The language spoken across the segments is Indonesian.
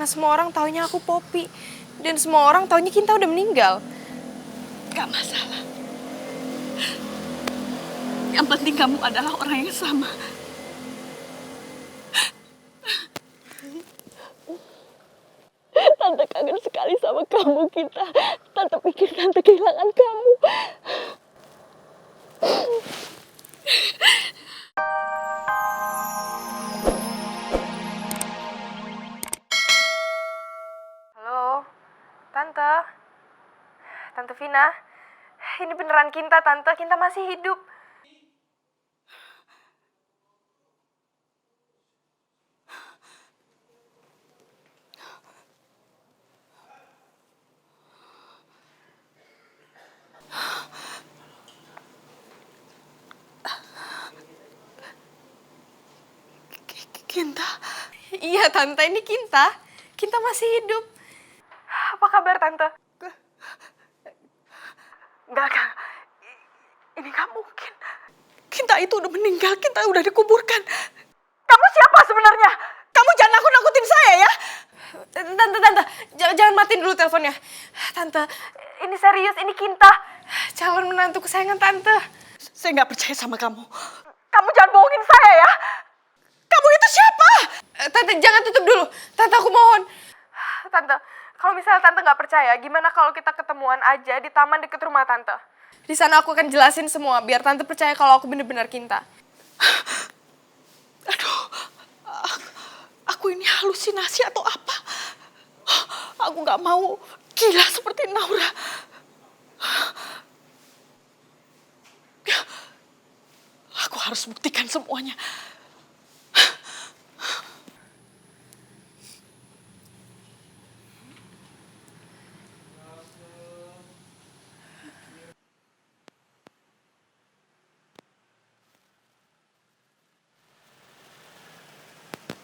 Karena semua orang taunya aku Poppy. Dan semua orang taunya Kinta udah meninggal. Gak masalah. Yang penting kamu adalah orang yang sama. Tante kangen sekali sama kamu, Kinta. Tante pikir Tante kehilangan kamu. Halo, Tante. Tante Vina. Ini beneran Kinta, Tante. Kinta masih hidup. Kinta? Iya, Tante. Ini Kinta. Kinta masih hidup. Apa kabar, Tante? Enggak. Ini gak mungkin. Kinta itu udah meninggal, Kinta udah dikuburkan. Kamu siapa sebenarnya? Kamu jangan nakut-nakutin saya ya. Tante. Jangan matiin dulu teleponnya. Tante, ini serius. Ini Kinta. Calon menantu kesayangan Tante. Saya nggak percaya sama kamu. Kamu jangan bohongin saya ya. Kamu itu siapa? Tante, jangan tutup dulu. Tante, aku mohon. Tante, kalau misalnya Tante nggak percaya, gimana kalau kita ketemuan aja di taman deket rumah Tante? Di sana aku akan jelasin semua, biar Tante percaya kalau aku bener-bener Kinta. Aduh, aku ini halusinasi atau apa? Aku nggak mau gila seperti Naura. Aku harus buktikan semuanya.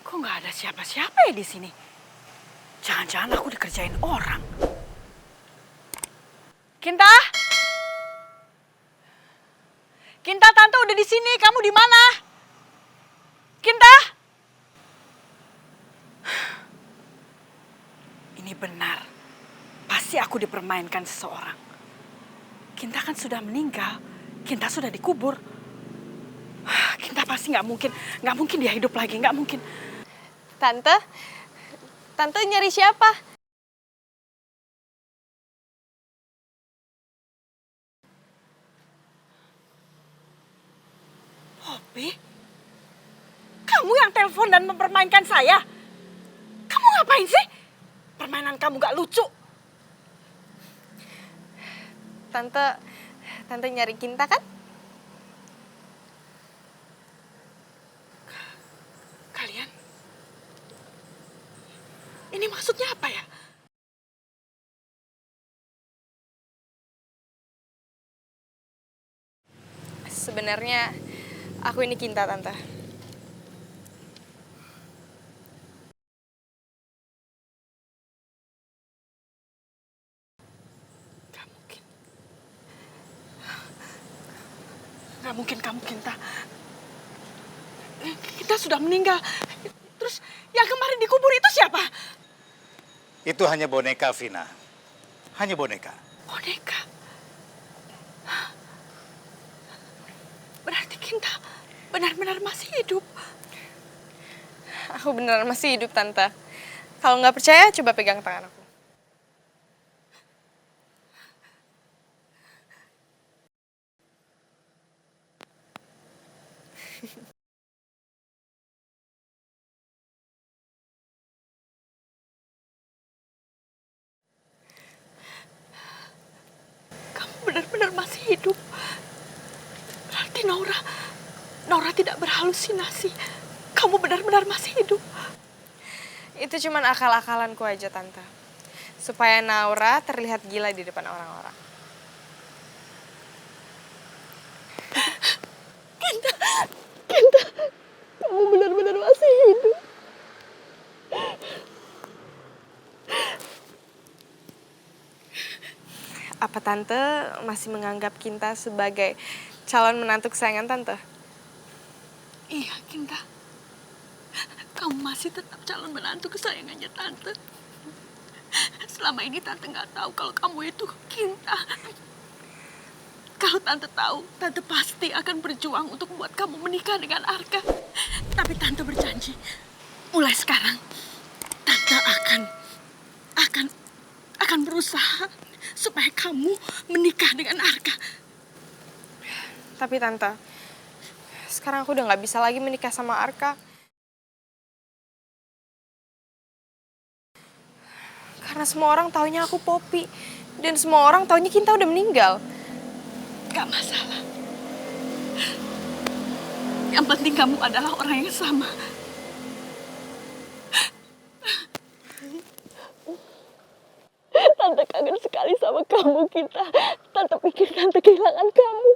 Kok nggak ada siapa-siapa ya di sini? Jangan-jangan aku dikerjain orang. Kinta? Kinta, Tante udah di sini. Kamu di mana? Kinta? Ini benar. Pasti aku dipermainkan seseorang. Kinta kan sudah meninggal. Kinta sudah dikubur. Kinta pasti nggak mungkin dia hidup lagi, nggak mungkin. Tante nyari siapa? Poppy? Kamu yang telepon dan mempermainkan saya? Kamu ngapain sih? Permainan kamu gak lucu. Tante nyari Kinta kan? Kalian? Ini maksudnya apa ya? Sebenarnya aku ini Kinta, Tante. Gak mungkin. Gak mungkin kamu, Kinta. Kita sudah meninggal. Terus yang kemarin dikubur itu siapa? Itu hanya boneka, Vina. Hanya boneka. Boneka. Berarti Kinta benar-benar masih hidup. Aku beneran masih hidup, Tante. Kalau nggak percaya, coba pegang tangan aku. Kamu benar-benar masih hidup. Berarti Naura tidak berhalusinasi. Kamu benar-benar masih hidup. Itu cuman akal-akalanku aja, Tante. Supaya Naura terlihat gila di depan orang-orang. Kinta, kamu benar-benar masih hidup. Apa Tante masih menganggap Kinta sebagai calon menantu kesayangan Tante? Iya, Kinta. kamu masih tetap calon menantu kesayangannya Tante. Selama ini Tante nggak tahu kalau kamu itu Kinta. Kalau Tante tahu, Tante pasti akan berjuang untuk membuat kamu menikah dengan Arka. Tapi Tante berjanji, mulai sekarang Tante akan berusaha supaya kamu menikah dengan Arka. Tapi Tante, sekarang aku udah gak bisa lagi menikah sama Arka. Karena semua orang taunya aku Poppy. Dan semua orang taunya Kinta udah meninggal. Gak masalah. Yang penting kamu adalah orang yang sama. Tante kangen sekali sama kamu, Kinta. Tante pikir Tante kehilangan kamu.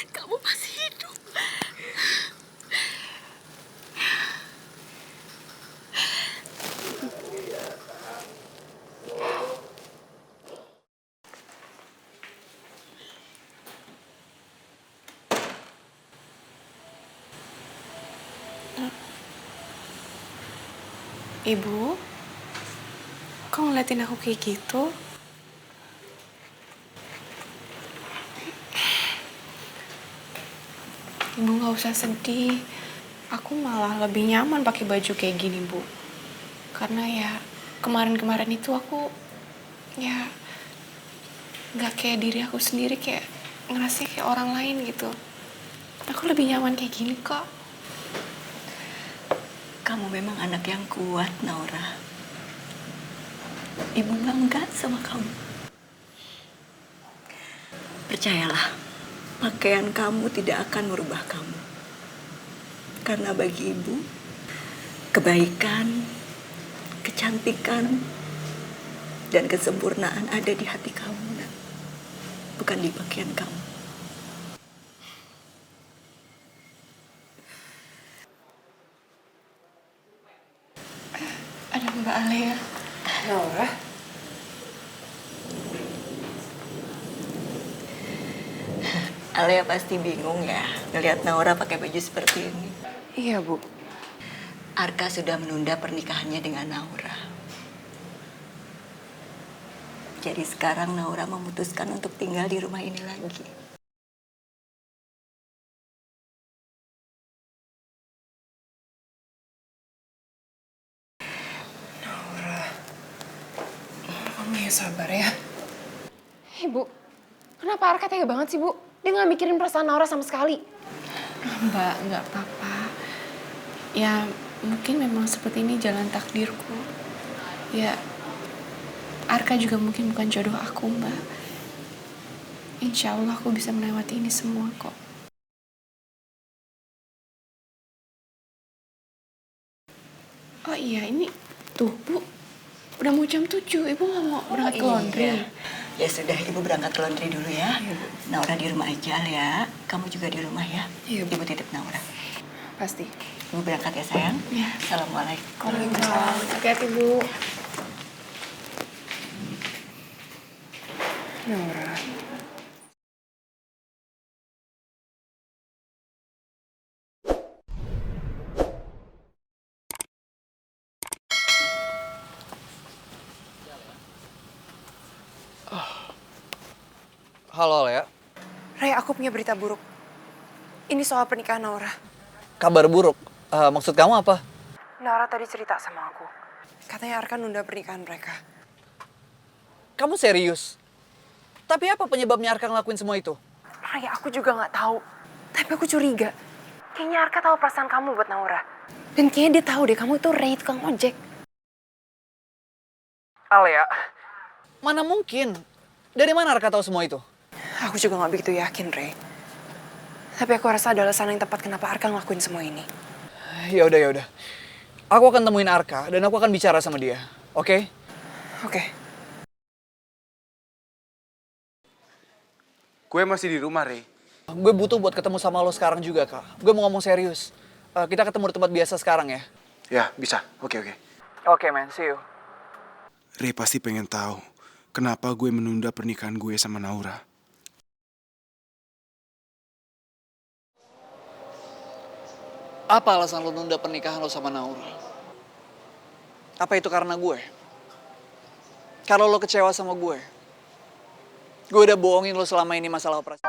Kamu masih hidup. Ibu, kok ngeliatin aku kayak gitu? Ibu gak usah sedih. Aku malah lebih nyaman pakai baju kayak gini, Bu. Karena ya kemarin-kemarin itu aku ya gak kayak diri aku sendiri, kayak ngerasa kayak orang lain gitu. Aku lebih nyaman kayak gini kok. Kamu memang anak yang kuat, Naura. Ibu bangga sama kamu. Percayalah, pakaian kamu tidak akan merubah kamu. Karena bagi ibu, kebaikan, kecantikan, dan kesempurnaan ada di hati kamu, Nak. Bukan di pakaian kamu. Ada Mbak Alia. Naura. Alia pasti bingung ya, ngelihat Naura pakai baju seperti ini. Iya, Bu. Arka sudah menunda pernikahannya dengan Naura. Jadi sekarang Naura memutuskan untuk tinggal di rumah ini lagi. Kamu ya sabar ya. Ibu, kenapa Arka tega banget sih, Bu? Dia nggak mikirin perasaan Naura sama sekali. Mbak, nggak apa-apa. Ya, mungkin memang seperti ini jalan takdirku. Ya, Arka juga mungkin bukan jodoh aku, Mbak. Insya Allah aku bisa melewati ini semua kok. Oh iya, ini tuh, Bu. Udah mau jam 7, Ibu nggak mau berangkat ke laundry? Iya. Ya sudah, Ibu berangkat ke laundry dulu ya. Iya, Bu. Naura di rumah aja ya. Kamu juga di rumah ya. Iya, Bu. Ibu titip Naura. Pasti. Ibu berangkat ya sayang. Iya. Assalamualaikum. Waalaikumsalam. Hati-hati, Bu. Naura. Halo Lea, Ray, aku punya berita buruk. Ini soal pernikahan Naura. kabar buruk. Maksud kamu apa? Naura tadi cerita sama aku. Katanya Arka nunda pernikahan mereka. Kamu serius? Tapi apa penyebabnya Arka ngelakuin semua itu? Ray, aku juga nggak tahu. Tapi aku curiga. Kayaknya Arka tahu perasaan kamu buat Naura. Dan kayaknya dia tahu deh kamu itu Ray tukang ojek. Alia, mana mungkin? Dari mana Arka tahu semua itu? Aku juga nggak begitu yakin, Ray. Tapi aku rasa ada alasan yang tepat kenapa Arka ngelakuin semua ini. Ya udah. Aku akan temuin Arka dan aku akan bicara sama dia. Oke? Oke. Gue masih di rumah, Rey. Gue butuh buat ketemu sama lo sekarang juga, Kak. Gue mau ngomong serius. Kita ketemu di tempat biasa sekarang ya. Ya, bisa. Oke. Oke, man. See you. Rey pasti pengen tahu kenapa gue menunda pernikahan gue sama Naura. Apa alasan lo nunda pernikahan lo sama Naura? Apa itu karena gue? Kalau lo kecewa sama gue udah bohongin lo selama ini masalah operasi.